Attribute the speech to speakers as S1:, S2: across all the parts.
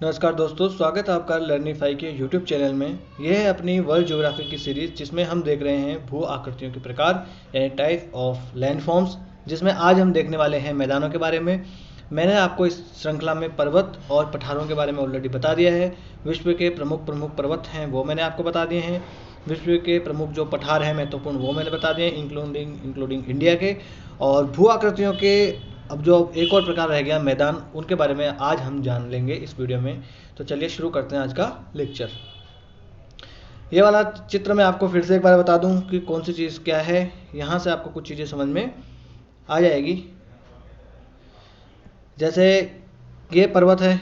S1: नमस्कार दोस्तों, स्वागत है आपका लर्निफाई के यूट्यूब चैनल में। यह है अपनी वर्ल्ड ज्योग्राफी की सीरीज जिसमें हम देख रहे हैं भू आकृतियों के प्रकार यानी टाइप ऑफ लैंडफॉर्म्स, जिसमें आज हम देखने वाले हैं मैदानों के बारे में। मैंने आपको इस श्रृंखला में पर्वत और पठारों के बारे में ऑलरेडी बता दिया है। विश्व के प्रमुख पर्वत हैं वो मैंने आपको बता दिए हैं। विश्व के प्रमुख जो पठार हैं महत्वपूर्ण वो मैंने बता दिए इंक्लूडिंग इंडिया के। और भू आकृतियों के अब जो एक और प्रकार रह गया मैदान, उनके बारे में आज हम जान लेंगे इस वीडियो में। तो चलिए शुरू करते हैं आज का लेक्चर। ये वाला चित्र मैं आपको फिर से एक बार बता दूं कि कौन सी चीज़ क्या है। यहाँ से आपको कुछ चीज़ें समझ में आ जाएगी। जैसे ये पर्वत है,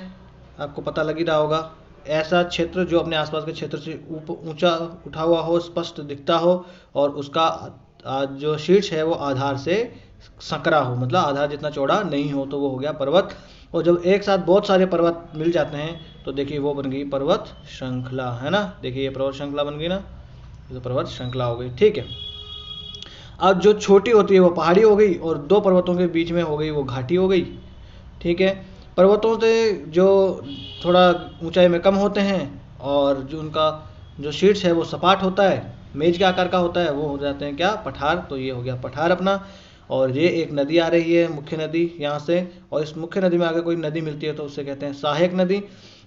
S1: आपको पता लग ही रहा होगा। ऐसा क्षेत्र जो अपने आसपास के क्षेत्र से ऊंचा उठा हुआ हो, स्पष्ट दिखता हो और उसका जो शीर्ष है वो आधार से संकरा हो, मतलब आधार जितना चौड़ा नहीं हो, तो वो हो गया पर्वत। और जब एक साथ बहुत सारे पर्वत मिल जाते हैं तो देखिए वो बन गई पर्वत श्रृंखला, है ना। देखिए ये पर्वत श्रृंखला बन गई ना, ये तो पर्वत श्रृंखला हो गई, ठीक है। अब जो छोटी होती है वो पहाड़ी हो गई और दो पर्वतों के बीच में हो गई वो घाटी हो गई, ठीक है। पर्वतों से जो थोड़ा ऊंचाई में कम होते हैं और जो उनका जो शीर्ष है वो सपाट होता है, मेज के आकार का होता है, वो हो जाते हैं क्या, पठार। तो ये हो गया पठार अपना। और ये एक नदी आ रही है, मुख्य नदी यहाँ से, और इस मुख्य नदी में अगर कोई नदी मिलती है तो उसे कहते हैं सहायक नदी।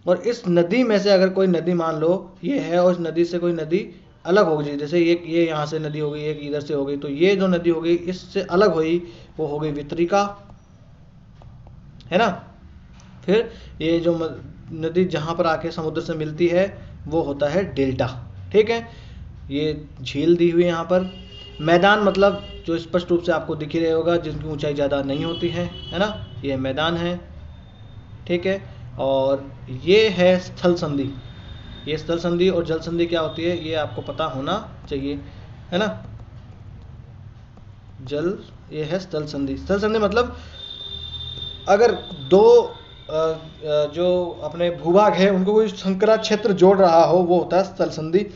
S1: और इस नदी में से अगर कोई नदी मान लो ये है और इस नदी से कोई नदी अलग हो गई, जैसे ये यहाँ से नदी हो गई, एक इधर से हो गई, तो ये जो नदी हो गई इससे अलग हुई वो हो गई वितरिका, है ना। फिर ये जो नदी जहाँ पर आके समुद्र से मिलती है वो होता है डेल्टा, ठीक है। ये झील दी हुई यहाँ पर। मैदान मतलब जो स्पष्ट रूप से आपको दिख ही रहा होगा, जिनकी ऊंचाई ज़्यादा नहीं होती है ना, ये मैदान है, ठीक है। और ये है स्थल संधि। ये स्थल संधि और जल संधि क्या होती है ये आपको पता होना चाहिए, है ना। ये है स्थल संधि। स्थल संधि मतलब अगर दो जो अपने भूभाग है उनको कोई संकरा क्षेत्र जोड़ रहा हो वो होता है स्थल संधि।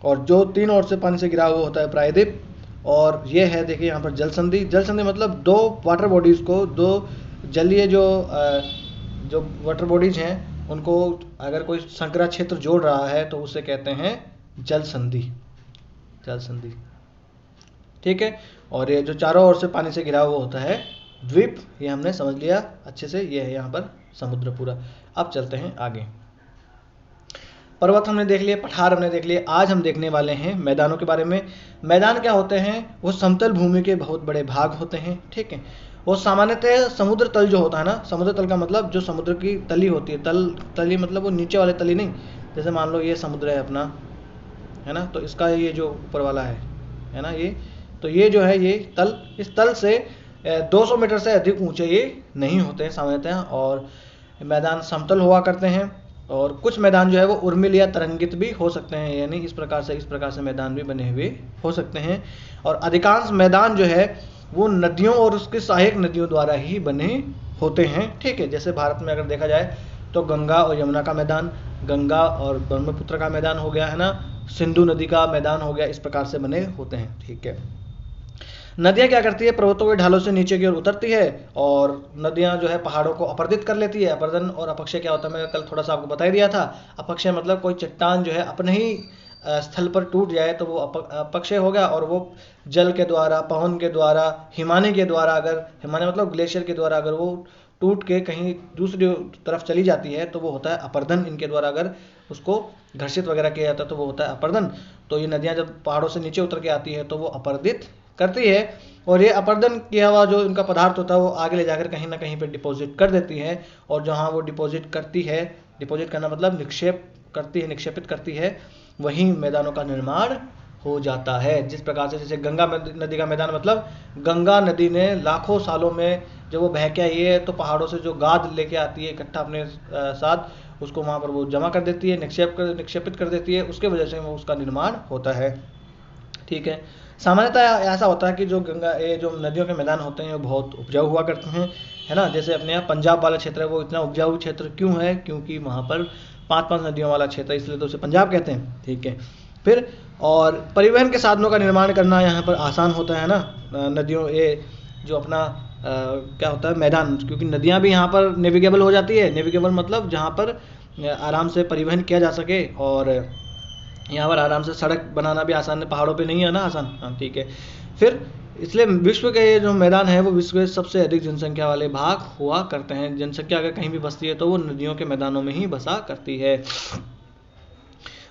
S1: और जो तीन ओर से पानी से घिरा हुआ होता है प्रायद्वीप। और ये है देखिए यहाँ पर जल संधि। जल संधि मतलब दो वाटर बॉडीज को, दो जलीय जो वाटर बॉडीज हैं उनको अगर कोई संकरा क्षेत्र जोड़ रहा है तो उसे कहते हैं जल संधि, जल संधि, ठीक है। और ये जो चारों ओर से पानी से घिरा हुआ होता है द्वीप, ये हमने समझ लिया अच्छे से। ये है यहाँ पर समुद्र पूरा। अब चलते हैं आगे। पर्वत हमने देख लिए, पठार हमने देख लिए। आज हम देखने वाले हैं मैदानों के बारे में। मैदान क्या होते हैं, वो समतल भूमि के बहुत बड़े भाग होते हैं, ठीक है। वो सामान्यतः समुद्र तल जो होता है ना, समुद्र तल का मतलब जो समुद्र की तली होती है, तली मतलब वो नीचे वाले तली नहीं। जैसे मान लो ये समुद्र है अपना, है ना, तो इसका ये जो ऊपर वाला है ना, ये तो ये जो है ये तल, इस तल से 200 मीटर से अधिक ऊंचे ये नहीं होते हैं सामान्यतः। और मैदान समतल हुआ करते हैं। और कुछ मैदान जो है वो उर्मिल या तरंगित भी हो सकते हैं, यानी इस प्रकार से मैदान भी बने हुए हो सकते हैं। और अधिकांश मैदान जो है वो नदियों और उसकी सहायक नदियों द्वारा ही बने होते हैं, ठीक है। जैसे भारत में अगर देखा जाए तो गंगा और यमुना का मैदान, गंगा और ब्रह्मपुत्र का मैदान हो गया, है ना, सिंधु नदी का मैदान हो गया, इस प्रकार से बने होते हैं, ठीक है। नदियाँ क्या करती है, पर्वतों के ढालों से नीचे की ओर उतरती है और नदियाँ जो है पहाड़ों को अपरदित कर लेती है। अपरदन और अपक्षय क्या होता है, मैंने कल थोड़ा सा आपको बता ही दिया था। अपक्षय मतलब कोई चट्टान जो है अपने ही स्थल पर टूट जाए तो वो अपक्षय हो गया। और वो जल के द्वारा, पवन के द्वारा, हिमानी के द्वारा, अगर हिमानी मतलब ग्लेशियर के द्वारा अगर वो टूट के कहीं दूसरी तरफ चली जाती है तो वो होता है अपर्दन। इनके द्वारा अगर उसको घर्षित वगैरह किया जाता है तो वो होता है अपर्दन। तो ये नदियाँ जब पहाड़ों से नीचे उतर के आती है तो वो अपरदित करती है। और ये अपर्दन किया हुआ जो इनका पदार्थ होता है वो आगे ले जाकर कहीं ना कहीं पे डिपॉजिट कर देती है। और जहाँ वो डिपॉजिट करती है, डिपॉजिट करना मतलब निक्षेप करती है, निक्षेपित करती है, वहीं मैदानों का निर्माण हो जाता है। जिस प्रकार से जैसे गंगा नदी का मैदान मतलब गंगा नदी ने लाखों सालों में जब वो बह के आई है तो पहाड़ों से जो गाद लेके आती है इकट्ठा अपने साथ, उसको वहाँ पर वो जमा कर देती है, निक्षेपित कर देती है, उसके वजह से वो उसका निर्माण होता है, ठीक है। सामान्यतः ऐसा होता है कि जो ये जो नदियों के मैदान होते हैं वो बहुत उपजाऊ हुआ करते हैं, है ना। जैसे अपने यहाँ पंजाब वाला क्षेत्र है, वो इतना उपजाऊ क्षेत्र क्यों है, क्योंकि वहाँ पर 5 नदियों वाला क्षेत्र, इसलिए तो उसे पंजाब कहते हैं, ठीक है। फिर और परिवहन के साधनों का निर्माण करना यहाँ पर आसान होता है ना। नदियों ये जो अपना क्या होता है, मैदान, क्योंकि नदियाँ भी यहाँ पर नेविगेबल हो जाती है। नेविगेबल मतलब जहाँ पर आराम से परिवहन किया जा सके, और यहाँ पर आराम से सड़क बनाना भी आसान है, पहाड़ों पे नहीं है ना आसान। हाँ ठीक है। फिर इसलिए विश्व के ये जो मैदान है वो विश्व के सबसे अधिक जनसंख्या वाले भाग हुआ करते हैं। जनसंख्या अगर कहीं भी बसती है तो वो नदियों के मैदानों में ही बसा करती है।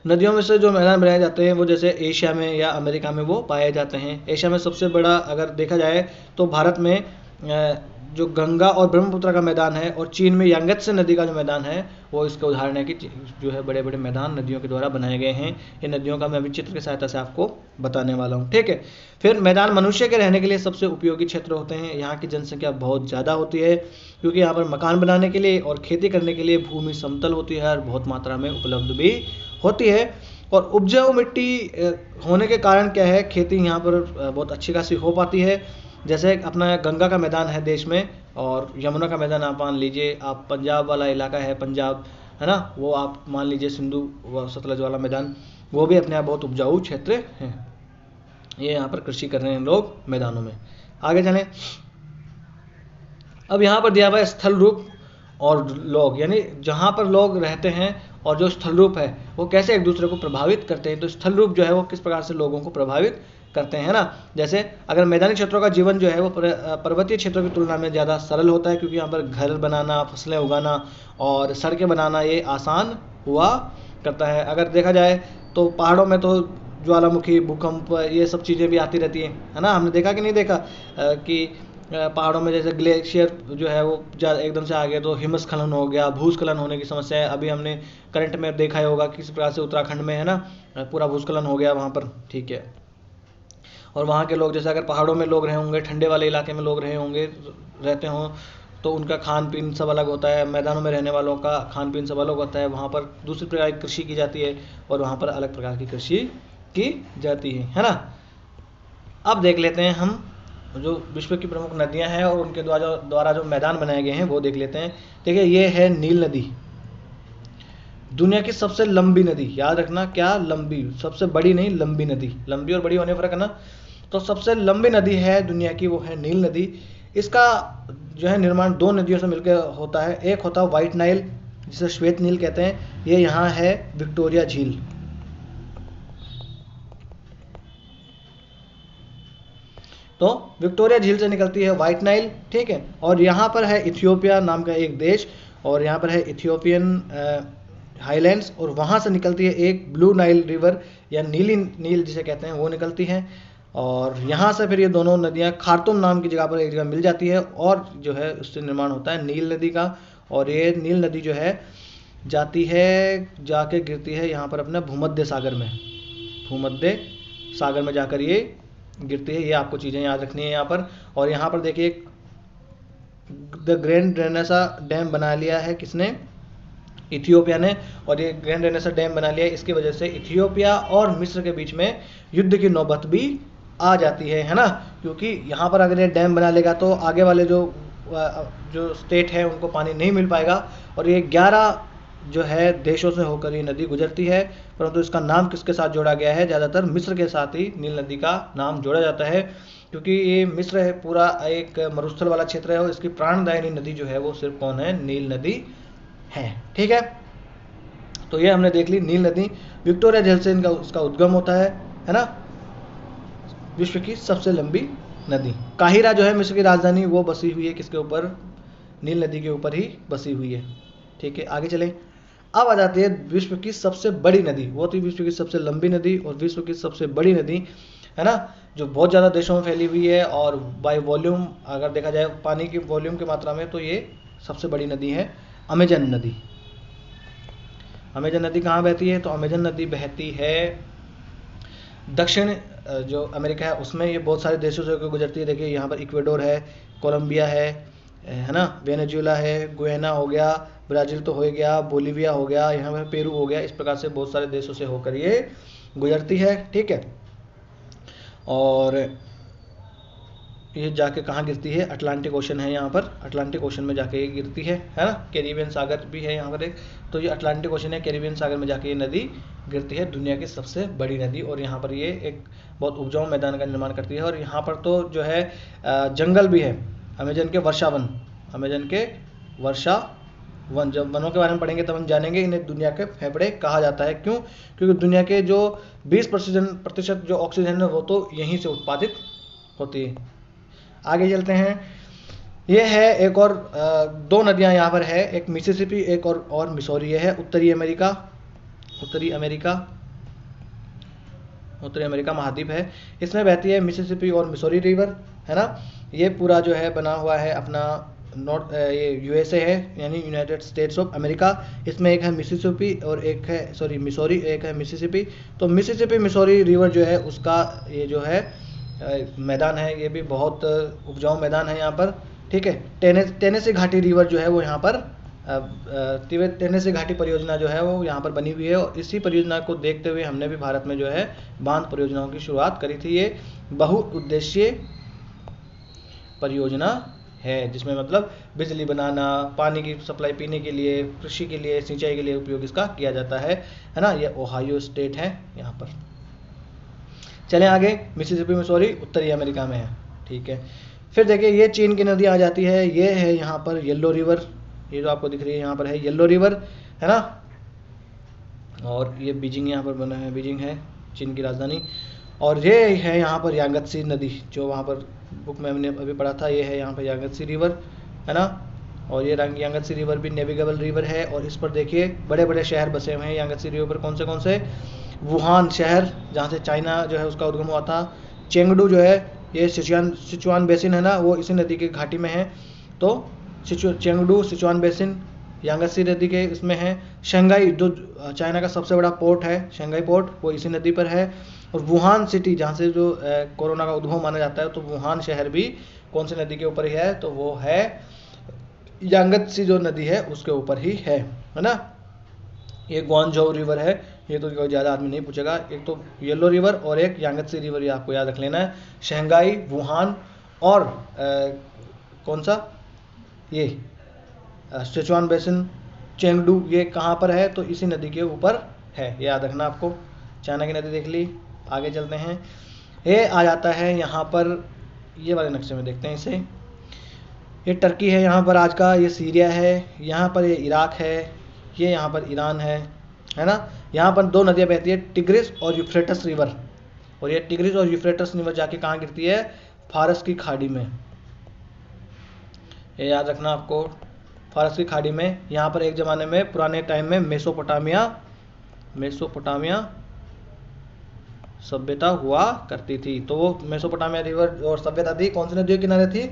S1: नदियों में से जो मैदान बनाए जाते हैं वो जैसे एशिया में या अमेरिका में वो पाए जाते हैं। एशिया में सबसे बड़ा अगर देखा जाए तो भारत में जो गंगा और ब्रह्मपुत्र का मैदान है, और चीन में यांगत्से नदी का जो मैदान है वो इसका उदाहरण है कि जो है बड़े बड़े मैदान नदियों के द्वारा बनाए गए हैं। ये नदियों का मैं अभी चित्र की सहायता से आपको बताने वाला हूँ, ठीक है। फिर मैदान मनुष्य के रहने के लिए सबसे उपयोगी क्षेत्र होते हैं। यहाँ की जनसंख्या बहुत ज़्यादा होती है क्योंकि यहाँ पर मकान बनाने के लिए और खेती करने के लिए भूमि समतल होती है और बहुत मात्रा में उपलब्ध भी होती है। और उपजाऊ मिट्टी होने के कारण क्या है, खेती यहाँ पर बहुत अच्छी खासी हो पाती है। जैसे अपना गंगा का मैदान है देश में, और यमुना का मैदान आप मान लीजिए, आप पंजाब वाला इलाका है पंजाब, है ना, वो आप मान लीजिए सिंधु व सतलज वाला मैदान, वो भी अपने आप बहुत उपजाऊ क्षेत्र हैं। ये यहाँ पर कृषि कर रहे हैं लोग मैदानों में। आगे चलें। अब यहाँ पर दिया हुआ है स्थल रूप और लोग, यानी जहाँ पर लोग रहते हैं और जो स्थल रूप है वो कैसे एक दूसरे को प्रभावित करते हैं। तो स्थल रूप जो है वो किस प्रकार से लोगों को प्रभावित करते हैं, ना। जैसे अगर मैदानी क्षेत्रों का जीवन जो है वो पर्वतीय क्षेत्रों की तुलना में ज़्यादा सरल होता है, क्योंकि यहाँ पर घर बनाना, फसलें उगाना और सड़कें बनाना ये आसान हुआ करता है। अगर देखा जाए तो पहाड़ों में तो ज्वालामुखी, भूकंप, ये सब चीज़ें भी आती रहती हैं, है ना। हमने देखा कि नहीं देखा कि पहाड़ों में जैसे ग्लेशियर जो है वो एकदम से आ गया तो हिमस्खलन हो गया, भूस्खलन होने की समस्या है। अभी हमने करंट में देखा ही होगा किस प्रकार से उत्तराखंड में, है ना, पूरा भूस्खलन हो गया वहाँ पर, ठीक है। और वहाँ के लोग, जैसे अगर पहाड़ों में लोग रहे होंगे, ठंडे वाले इलाके में लोग रहे होंगे, रहते हों, तो उनका खान पीन सब अलग होता है। मैदानों में रहने वालों का खान पीन सब अलग होता है। वहाँ पर दूसरी प्रकार की कृषि की जाती है और वहाँ पर अलग प्रकार की कृषि की जाती है ना। अब देख लेते हैं हम जो विश्व की प्रमुख नदियाँ हैं और उनके द्वारा जो मैदान बनाए गए हैं वो देख लेते हैं। देखिए, ये है नील नदी, दुनिया की सबसे लंबी नदी। याद रखना, क्या लंबी, सबसे बड़ी नहीं, लंबी नदी। लंबी और बड़ी होने फर्क है ना। तो सबसे लंबी नदी है दुनिया की, वो है नील नदी। इसका जो है निर्माण दो नदियों से मिलकर होता है। एक होता है व्हाइट नाइल, जिसे श्वेत नील कहते हैं। ये यहाँ है विक्टोरिया झील। तो विक्टोरिया झील से निकलती है व्हाइट नाइल, ठीक है। और यहाँ पर है इथियोपिया नाम का एक देश, और यहाँ पर है इथियोपियन हाईलैंड्स, और वहाँ से निकलती है एक ब्लू नाइल रिवर या नीली नील जिसे कहते हैं, वो निकलती है। और यहाँ से फिर ये दोनों नदियाँ खार्तूम नाम की जगह पर एक जगह मिल जाती है, और जो है उससे निर्माण होता है नील नदी का। और ये नील नदी जो है जाती है, जाके गिरती है यहाँ पर अपने भूमध्य सागर में। भूमध्य सागर में जाकर ये गिरती है। ये आपको चीज़ें याद रखनी है यहाँ पर। और यहाँ पर देखिए द ग्रैंड रेनेसा डैम बना लिया है किसने, इथियोपिया ने। और ये ग्रैंड रेनेसा डैम बना लिया है, इसकी वजह से इथियोपिया और मिस्र के बीच में युद्ध की नौबत भी आ जाती है ना। क्योंकि यहाँ पर अगर ये डैम बना लेगा तो आगे वाले जो स्टेट है उनको पानी नहीं मिल पाएगा। और ये 11 जो है देशों से होकर ये नदी गुजरती है, परंतु इसका नाम किसके साथ जोड़ा गया है, ज़्यादातर मिस्र के साथ ही नील नदी का नाम जोड़ा जाता है। क्योंकि ये मिस्र है, पूरा एक मरुस्थल वाला क्षेत्र है, और इसकी प्राणदायिनी नदी जो है वो सिर्फ कौन है, नील नदी है, ठीक है। तो ये हमने देख ली नील नदी। विक्टोरिया झील से इसका उद्गम होता है ना। विश्व की सबसे लंबी नदी काहिरा जो है मिस्र की राजधानी, वो बसी हुई है किसके ऊपर, नील नदी के ऊपर ही बसी हुई है, ठीक है। आगे चलें। अब आ जाती है विश्व की सबसे बड़ी नदी। वो थी विश्व की सबसे लंबी नदी और विश्व की सबसे बड़ी नदी, है ना, जो बहुत ज़्यादा देशों में फैली हुई है। और बाय वॉल्यूम अगर देखा जाए, पानी की वॉल्यूम की मात्रा में, तो ये सबसे बड़ी नदी है अमेजन नदी। अमेजन नदी कहाँ बहती है, तो अमेजन नदी बहती है दक्षिण जो अमेरिका है उसमें। ये बहुत सारे देशों से गुजरती है। देखिए यहाँ पर इक्वेडोर है, कोलंबिया है ना, वेनेजुएला है, गुयाना हो गया, ब्राज़ील तो हो गया, बोलीविया हो गया, यहाँ पर पेरू हो गया। इस प्रकार से बहुत सारे देशों से होकर ये गुजरती है, ठीक है। और ये जाके कहाँ गिरती है, अटलांटिक ओशन है यहाँ पर, अटलांटिक ओशन में जाके ये गिरती है ना। कैरिबियन सागर भी है यहाँ पर एक, तो ये अटलांटिक ओशन है, कैरिबियन सागर में जाके ये नदी गिरती है, दुनिया की सबसे बड़ी नदी। और यहाँ पर ये एक बहुत उपजाऊ मैदान का निर्माण करती है। और यहाँ पर तो जो है जंगल भी है, अमेजन के वर्षा वन, अमेजन के वर्षा वन। जब वनों के बारे में पढ़ेंगे तब हम जानेंगे इन्हें दुनिया के फेफड़े कहा जाता है। क्यों? क्योंकि दुनिया के जो 20% जो ऑक्सीजन है वो तो यहीं से उत्पादित होती है। आगे चलते हैं। ये है एक और दो नदियां यहाँ पर है, एक मिसिसिपी, एक और मिसौरी। ये है उत्तरी अमेरिका, उत्तरी अमेरिका महाद्वीप है, इसमें बहती है मिसिसिपी और मिसौरी रिवर, है ना। ये पूरा जो है बना हुआ है अपना नॉर्थ, ये यूएसए है, यानी यूनाइटेड स्टेट्स ऑफ अमेरिका। इसमें एक है मिसिसिपी और एक है मिसौरी, एक है मिसिसिपी। तो मिसिसिपी मिसौरी रिवर जो है उसका ये जो है मैदान है, ये भी बहुत उपजाऊ मैदान है यहाँ पर, ठीक है। टेनेसी घाटी रिवर जो है वो यहाँ पर टेनेसी घाटी परियोजना जो है वो यहाँ पर बनी हुई है, और इसी परियोजना को देखते हुए हमने भी भारत में जो है बांध परियोजनाओं की शुरुआत करी थी। ये बहुउद्देशीय परियोजना है, जिसमें मतलब बिजली बनाना, पानी की सप्लाई पीने के लिए, कृषि के लिए, सिंचाई के लिए उपयोग इसका किया जाता है ना। ये ओहायो स्टेट है यहाँ पर। चलें आगे। मिसिसिपी मिसौरी उत्तरी अमेरिका में है, ठीक है। फिर देखिए ये चीन की नदी आ जाती है, ये है यहाँ पर येलो रिवर, ये जो आपको दिख रही है यहाँ पर है येलो रिवर, है ना। और ये बीजिंग यहाँ पर बना है, बीजिंग है चीन की राजधानी। और ये है यहाँ पर यांगत्सी नदी, जो वहाँ पर बुक में हमने अभी पढ़ा था, ये है यहाँ पर यांगत्सी रिवर, है ना। और ये यांगत्सी रिवर भी नेविगेबल रिवर है, और इस पर देखिए बड़े बड़े शहर बसे हुए हैं यांगत्सी रिवर पर। कौन से? वुहान शहर, जहाँ से चाइना जो है उसका उद्गम हुआ था। चेंगडू जो है, ये सिचुआन बेसिन है ना, वो इसी नदी के घाटी में है। तो चेंगडू, सिचुआन बेसिन यांगत्सी नदी के इसमें है। शंघाई, जो चाइना का सबसे बड़ा पोर्ट है, शंघाई पोर्ट, वो इसी नदी पर है। और वुहान सिटी, जहाँ से जो कोरोना का उद्भव माना जाता है, तो वुहान शहर भी कौन सी नदी के ऊपर ही है? तो वो है यांगत्सी जो नदी है उसके ऊपर ही है ना। ये ग्वांझोउ रिवर है, ये तो कोई ज़्यादा आदमी नहीं पूछेगा। एक तो येलो रिवर और एक यांगत्सी रिवर, ये आपको याद रख लेना है। शंघाई, वुहान और कौन सा ये सिचुआन बेसिन, चेंगडू, ये कहाँ पर है? तो इसी नदी के ऊपर है, ये याद रखना आपको। चाइना की नदी देख ली। आगे चलते हैं। ये आ जाता है यहाँ पर, ये वाले नक्शे में देखते हैं इसे। ये टर्की है यहाँ पर आज का, ये सीरिया है यहाँ पर, ये इराक है, ये यहाँ पर ईरान है ना। यहाँ पर दो नदियाँ बहती है, टिग्रिस और यूफ्रेटस रिवर। और ये टिग्रिस और यूफ्रेटस रिवर जाके कहाँ गिरती है? फारस की खाड़ी में। ये याद रखना आपको, फारस की खाड़ी में। यहाँ पर एक ज़माने में, पुराने टाइम में मेसोपोटामिया सभ्यता हुआ करती थी। तो वो मेसोपोटामिया रिवर और सभ्यता थी कौन सी नदियों के किनारे थी?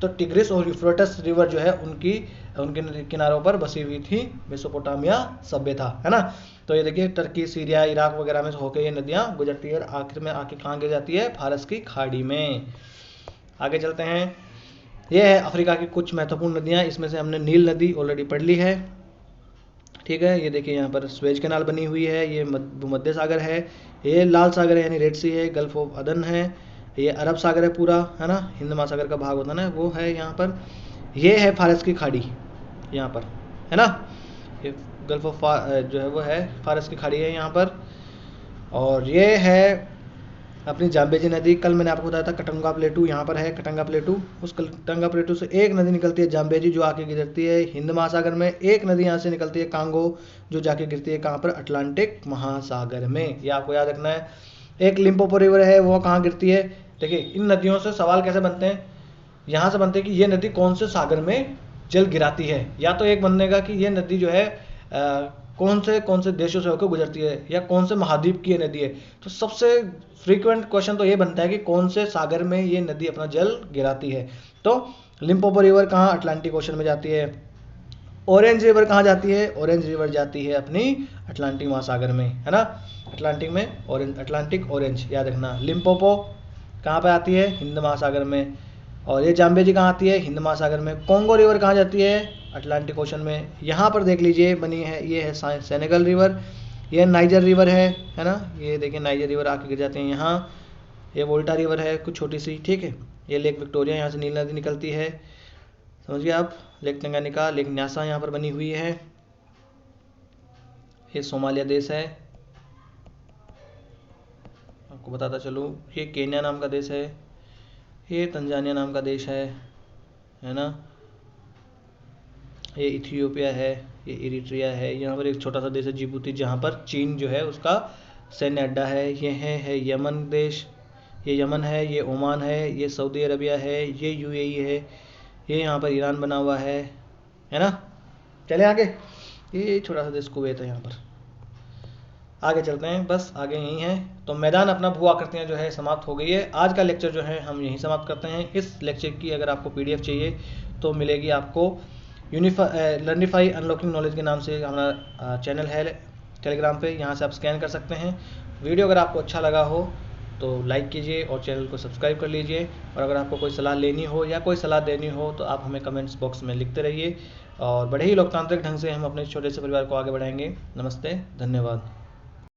S1: तो टिग्रिस और यूफ्रेटस रिवर जो है उनके किनारों पर बसी हुई थी मेसोपोटामिया सभ्यता, है ना। तो ये देखिए टर्की, सीरिया, इराक वगैरह में होकर ये नदियाँ गुजरती है, और आखिर में आके कहाँ गिर जाती है? फारस की खाड़ी में। आगे चलते हैं। ये है अफ्रीका की कुछ महत्वपूर्ण नदियाँ, इसमें से हमने नील नदी ऑलरेडी पढ़ ली है, ठीक है। ये देखिए यहाँ पर स्वेज कैनाल बनी हुई है, ये भूमध्य सागर है, ये लाल सागर है यानी रेड सी है, गल्फ ऑफ अदन है, ये अरब सागर है पूरा, है ना, हिंद महासागर का भाग होता है ना, वो है यहाँ पर। ये है फारस की खाड़ी यहाँ पर, है ना। ये गल्फ ऑफ जो है वो है फारस की खाड़ी है यहाँ पर। और ये है अपनी जाम्बेजी नदी। कल मैंने आपको बताया था कटंगा प्लेटू यहाँ पर है, कटंगा प्लेटू। उस कटंगा प्लेटू से एक नदी निकलती है जाम्बेजी, जो आके गिरती है हिंद महासागर में। एक नदी यहाँ से निकलती है कांगो, जो जाके गिरती है कहाँ पर? अटलांटिक महासागर में। ये आपको याद रखना है। एक लिम्पोपो रिवर है, वो कहाँ गिरती है? देखिए इन नदियों से सवाल कैसे बनते हैं? यहाँ से बनते हैं कि ये नदी कौन से सागर में जल गिराती है। या तो एक बनेगा कि ये नदी जो है कौन से देशों से होकर गुजरती है, या कौन से महाद्वीप की ये नदी है। तो सबसे फ्रीक्वेंट क्वेश्चन तो ये बनता है कि कौन से सागर में ये नदी अपना जल गिराती है। तो लिम्पोपो रिवर कहाँ? अटलांटिक ओशन में जाती है। ऑरेंज रिवर कहाँ जाती है? ऑरेंज रिवर जाती है अपनी अटलांटिक महासागर में, है ना। अटलांटिक में ऑरेंज, अटलांटिक ऑरेंज याद रखना। लिम्पोपो कहाँ पे आती है? हिंद महासागर में। और ये जाम्बेजी कहाँ आती है? हिंद महासागर में। कॉन्गो रिवर कहाँ जाती है? अटलांटिक ओशन में। यहाँ पर देख लीजिए बनी है, ये है सेनेगल रिवर, ये नाइजर रिवर है ना। ये देखिए नाइजर रिवर आके गिर जाते हैं यहाँ। ये वोल्टा रिवर है कुछ छोटी सी, ठीक है। ये लेक विक्टोरिया, यहाँ से नील नदी निकलती है, समझिए आप। लेक तंगानिका, लेक न्यासा यहाँ पर बनी हुई है। ये सोमालिया देश है, आपको बताता चलूँ। ये केन्या नाम का देश है, ये तंजानिया नाम का देश है, है ना। ये इथियोपिया है, ये इरिट्रिया है, यहाँ पर एक छोटा सा देश है जिबूती, जहाँ पर चीन जो है उसका सैन्य अड्डा है। ये है यमन देश, ये यमन है, ये ओमान है, ये सऊदी अरबिया है, ये यूएई है, ये यहाँ पर ईरान बना हुआ है ना। चले आगे, ये छोटा सा देश कुवैत है। यहाँ पर आगे चलते हैं, बस आगे यही है। तो मैदान अपना भू आकृतियाँ जो है समाप्त हो गई है। आज का लेक्चर जो है हम यहीं समाप्त करते हैं। इस लेक्चर की अगर आपको पीडीएफ चाहिए तो मिलेगी आपको लर्निफाई अनलॉकिंग नॉलेज के नाम से हमारा चैनल है टेलीग्राम पे, यहाँ से आप स्कैन कर सकते हैं। वीडियो अगर आपको अच्छा लगा हो तो लाइक कीजिए और चैनल को सब्सक्राइब कर लीजिए। और अगर आपको कोई सलाह लेनी हो या कोई सलाह देनी हो तो आप हमें कमेंट्स बॉक्स में लिखते रहिए, और बड़े ही लोकतांत्रिक ढंग से हम अपने छोटे से परिवार को आगे बढ़ाएंगे। नमस्ते, धन्यवाद।